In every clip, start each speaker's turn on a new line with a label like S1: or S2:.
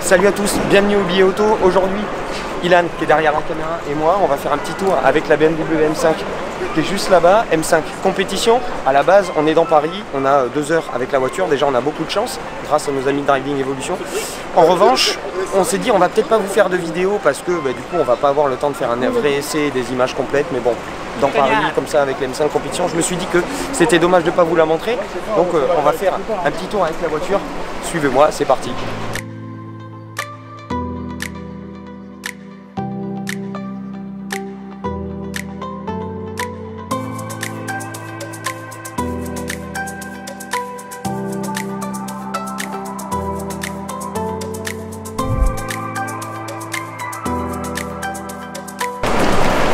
S1: Salut à tous, bienvenue au Billet Auto. Aujourd'hui, Ilan qui est derrière la caméra et moi, on va faire un petit tour avec la BMW M5 qui est juste là-bas. M5 compétition. À la base, on est dans Paris, on a 2 heures avec la voiture. Déjà, on a beaucoup de chance grâce à nos amis de Driving Evolution. En revanche, on s'est dit on va peut-être pas vous faire de vidéo parce que du coup, on va pas avoir le temps de faire un vrai essai, des images complètes. Mais bon, dans Paris, comme ça, avec la M5 compétition, je me suis dit que c'était dommage de pas vous la montrer. Donc, on va faire un petit tour avec la voiture. Suivez-moi, c'est parti.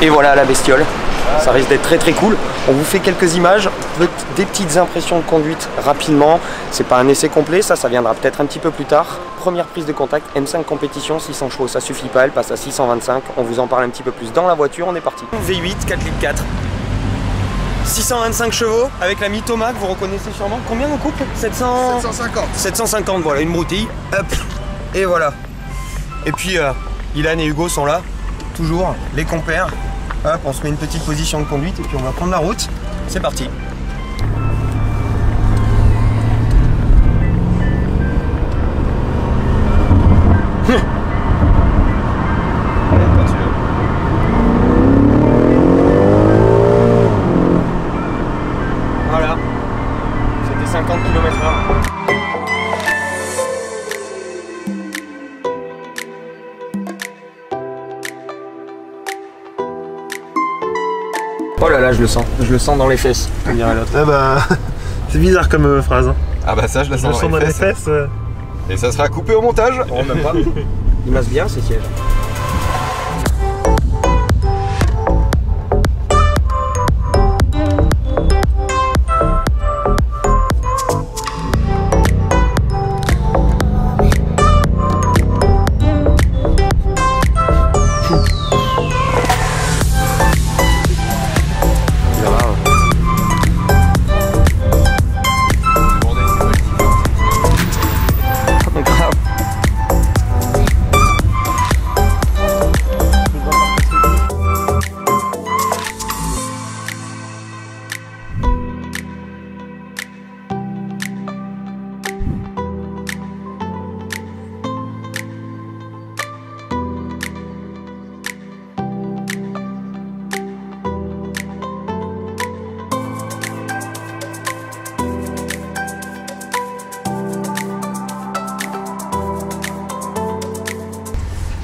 S1: Et voilà la bestiole, ça risque d'être très cool. On vous fait quelques images, des petites impressions de conduite rapidement. C'est pas un essai complet, ça viendra peut-être un petit peu plus tard. Première prise de contact, M5 compétition, 600 chevaux, ça suffit pas, elle passe à 625. On vous en parle un petit peu plus dans la voiture, on est parti. V8, 4,4 litres. 625 chevaux avec la Mytoma que vous reconnaissez sûrement. Combien on coupe 750. 750, voilà, une broutille. Hop, et voilà. Et puis Ilan et Hugo sont là, toujours, les compères. Hop, on se met une petite position de conduite et puis on va prendre la route. C'est parti. Voilà, c'était 50 km/h. Oh là là, je le sens dans les fesses, comme dirait l'autre.
S2: Ah bah, c'est bizarre comme phrase. Hein.
S3: Ah bah ça, je le sens dans les fesses. Et ça sera coupé au montage.
S1: Oh, même pas. Il masse bien ces sièges.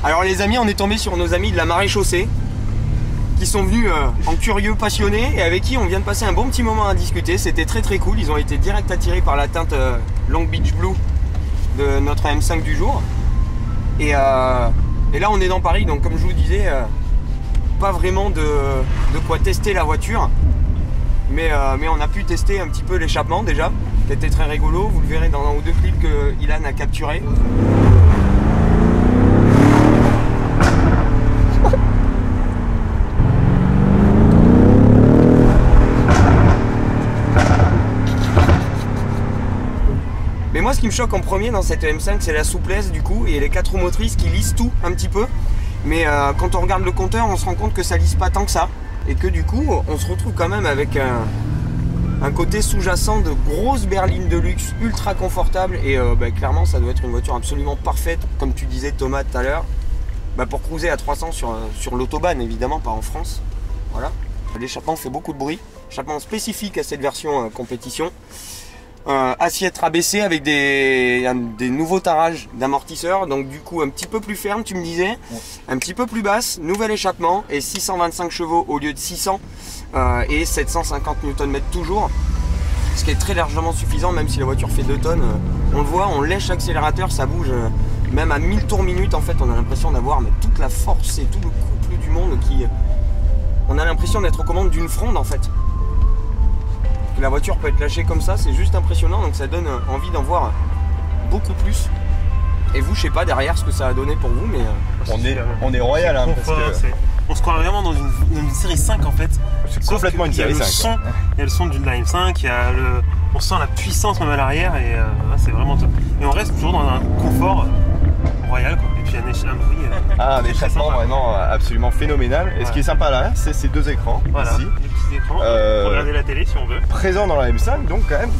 S1: Alors les amis, on est tombé sur nos amis de la Maréchaussée qui sont venus en curieux passionnés et avec qui on vient de passer un bon petit moment à discuter. C'était très cool, ils ont été direct attirés par la teinte Long Beach Blue de notre M5 du jour. Et là on est dans Paris, donc comme je vous disais, pas vraiment de quoi tester la voiture. Mais on a pu tester un petit peu l'échappement déjà, c'était très rigolo, vous le verrez dans un ou deux clips que Ilan a capturé. Mais moi ce qui me choque en premier dans cette M5 c'est la souplesse du coup et les 4 roues motrices qui lissent tout un petit peu. Mais quand on regarde le compteur on se rend compte que ça lisse pas tant que ça. Et que du coup on se retrouve quand même avec un côté sous-jacent de grosses berlines de luxe ultra confortables. Et clairement ça doit être une voiture absolument parfaite comme tu disais Thomas tout à l'heure. Pour cruiser à 300 sur l'autobahn évidemment, pas en France. Voilà. L'échappement fait beaucoup de bruit. Échappement spécifique à cette version compétition. Assiette rabaissée avec des nouveaux tarages d'amortisseurs, donc du coup un petit peu plus ferme tu me disais, un petit peu plus basse, nouvel échappement et 625 chevaux au lieu de 600 et 750 Nm toujours, ce qui est très largement suffisant même si la voiture fait 2 tonnes, on le voit, on lèche l'accélérateur, ça bouge même à 1000 tours minute en fait, on a l'impression d'avoir toute la force et tout le couple du monde qui... On a l'impression d'être aux commandes d'une fronde en fait. La voiture peut être lâchée comme ça, c'est juste impressionnant, donc ça donne envie d'en voir beaucoup plus. Et vous, je sais pas derrière ce que ça a donné pour vous, mais
S3: on est royal hein, parce que...
S2: On se croit vraiment dans une série 5 en fait.
S3: C'est complètement une série 5.
S2: Il y a le son d'une M5, il y a on sent la puissance même à l'arrière et c'est vraiment top. Et on reste toujours dans un confort royal quoi. Et puis un bruit.
S3: Un échappement vraiment absolument phénoménal. Et ce qui est sympa là, c'est ces deux écrans
S2: voilà,
S3: ici.
S2: Les petits écrans. Pour regarder la télé si on veut.
S3: Présent dans la M5, donc quand même,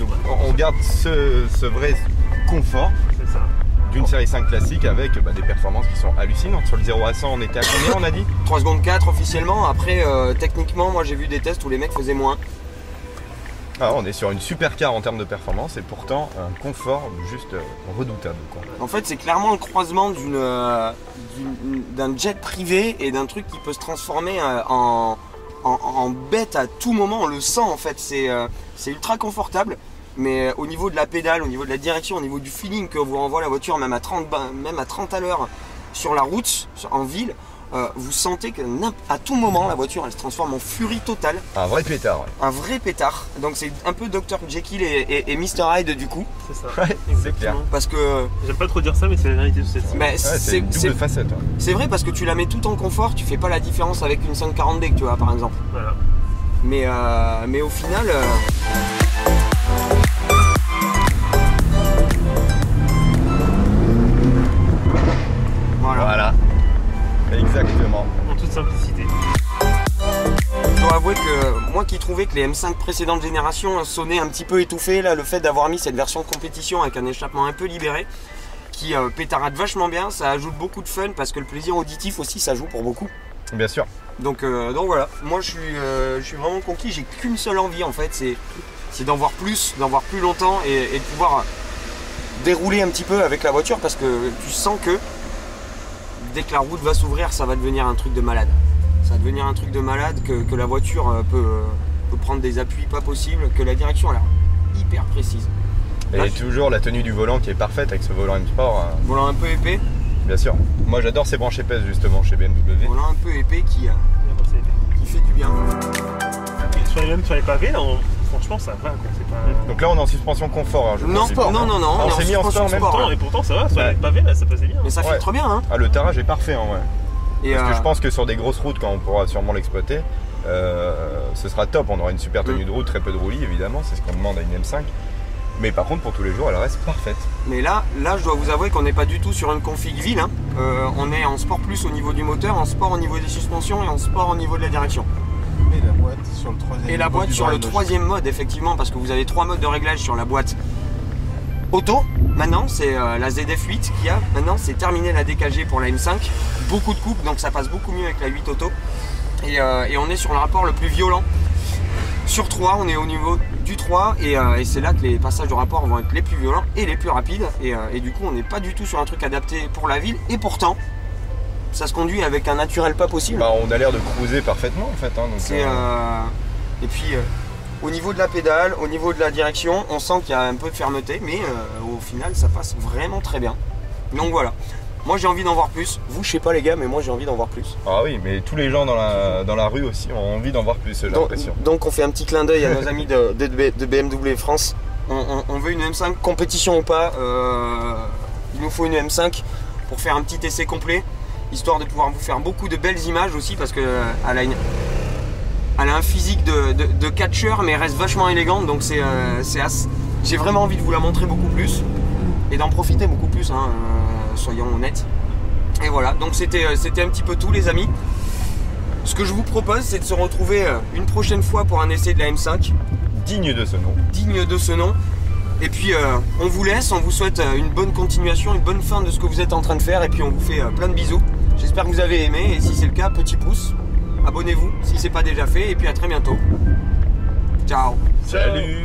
S3: on garde ce vrai confort.
S2: C'est ça.
S3: D'une série 5 classique avec des performances qui sont hallucinantes. Sur le 0 à 100, on était à combien on a dit
S1: 3 secondes 4 officiellement. Après, techniquement, moi j'ai vu des tests où les mecs faisaient moins.
S3: Ah, on est sur une supercar en termes de performance et pourtant un confort juste redoutable, quoi.
S1: En fait, c'est clairement le croisement d'un jet privé et d'un truc qui peut se transformer en bête à tout moment. On le sent en fait. C'est ultra confortable. Mais au niveau de la pédale, au niveau de la direction, au niveau du feeling que vous renvoie la voiture, même à 30 à l'heure sur la route, en ville, vous sentez que à tout moment la voiture elle se transforme en furie totale.
S3: Un vrai pétard. Ouais.
S1: Un vrai pétard. Donc c'est un peu Dr Jekyll et Mr Hyde du coup.
S2: C'est ça.
S3: Ouais, c'est clair.
S1: Parce que
S2: j'aime pas trop dire ça, mais c'est la vérité de cette série.
S1: Ouais,
S3: c'est une double facette. Ouais.
S1: C'est vrai parce que tu la mets tout en confort, tu fais pas la différence avec une 540D que tu vois par exemple.
S2: Voilà.
S1: Mais au final.
S3: Voilà. Exactement.
S2: En toute simplicité.
S1: Je dois avouer que moi qui trouvais que les M5 précédentes générations sonnaient un petit peu étouffées, là le fait d'avoir mis cette version de compétition avec un échappement un peu libéré qui pétarade vachement bien, ça ajoute beaucoup de fun parce que le plaisir auditif aussi ça joue pour beaucoup.
S3: Bien sûr.
S1: Donc voilà, moi je suis vraiment conquis, j'ai qu'une seule envie en fait, c'est d'en voir plus longtemps et de pouvoir dérouler un petit peu avec la voiture parce que tu sens que dès que la route va s'ouvrir, ça va devenir un truc de malade. Ça va devenir un truc de malade que la voiture peut prendre des appuis pas possibles, que la direction a l'air hyper précise.
S3: Et là, toujours la tenue du volant qui est parfaite avec ce volant M-Sport.
S1: Volant un peu épais.
S3: Bien sûr. Moi j'adore ces branches épaisses justement chez BMW.
S1: Volant un peu épais qui fait du bien.
S2: Sur les pavés, là, franchement ça va. Pas...
S3: Donc là on est en suspension confort. Hein,
S1: non,
S3: on s'est mis en sport en même temps.
S2: Et pourtant ça va, sur les pavés là ça passait bien.
S1: Mais ça filtre bien. Hein.
S3: Ah, le tarage est parfait. Hein, ouais. Parce que je pense que sur des grosses routes, quand on pourra sûrement l'exploiter, ce sera top. On aura une super tenue de route, très peu de roulis évidemment, c'est ce qu'on demande à une M5. Mais par contre pour tous les jours elle reste parfaite.
S1: Mais là je dois vous avouer qu'on n'est pas du tout sur une config ville. Hein. On est en sport plus au niveau du moteur, en sport au niveau des suspensions et en sport au niveau de la direction.
S4: Et la boîte sur le troisième mode.
S1: Et la boîte sur le troisième mode effectivement parce que vous avez 3 modes de réglage sur la boîte. Auto, maintenant c'est la ZF8 qui a, maintenant c'est terminé la DKG pour la M5, beaucoup de coupes donc ça passe beaucoup mieux avec la 8 auto et on est sur le rapport le plus violent. Sur 3 on est au niveau du 3 et c'est là que les passages de rapport vont être les plus violents et les plus rapides et du coup on n'est pas du tout sur un truc adapté pour la ville et pourtant ça se conduit avec un naturel pas possible.
S3: Bah, on a l'air de cruiser parfaitement en fait. Hein, donc,
S1: et puis au niveau de la pédale, au niveau de la direction, on sent qu'il y a un peu de fermeté, mais au final, ça passe vraiment très bien. Donc voilà. Moi, j'ai envie d'en voir plus. Vous, je sais pas les gars, mais moi, j'ai envie d'en voir plus.
S3: Ah oui, mais tous les gens dans la rue aussi ont envie d'en voir plus, j'ai l'impression.
S1: Donc, on fait un petit clin d'œil à nos amis de BMW France. On veut une M5, compétition ou pas. Il nous faut une M5 pour faire un petit essai complet, histoire de pouvoir vous faire beaucoup de belles images aussi, parce que elle a un physique de catcheur mais elle reste vachement élégante, donc j'ai vraiment envie de vous la montrer beaucoup plus et d'en profiter beaucoup plus, hein, soyons honnêtes. Et voilà, donc c'était un petit peu tout les amis. Ce que je vous propose c'est de se retrouver une prochaine fois pour un essai de la M5.
S3: Digne de ce nom.
S1: Digne de ce nom. Et puis on vous laisse, on vous souhaite une bonne continuation, une bonne fin de ce que vous êtes en train de faire et puis on vous fait plein de bisous. J'espère que vous avez aimé et si c'est le cas, petit pouce. Abonnez-vous si ce n'est pas déjà fait et puis à très bientôt. Ciao.
S3: Salut.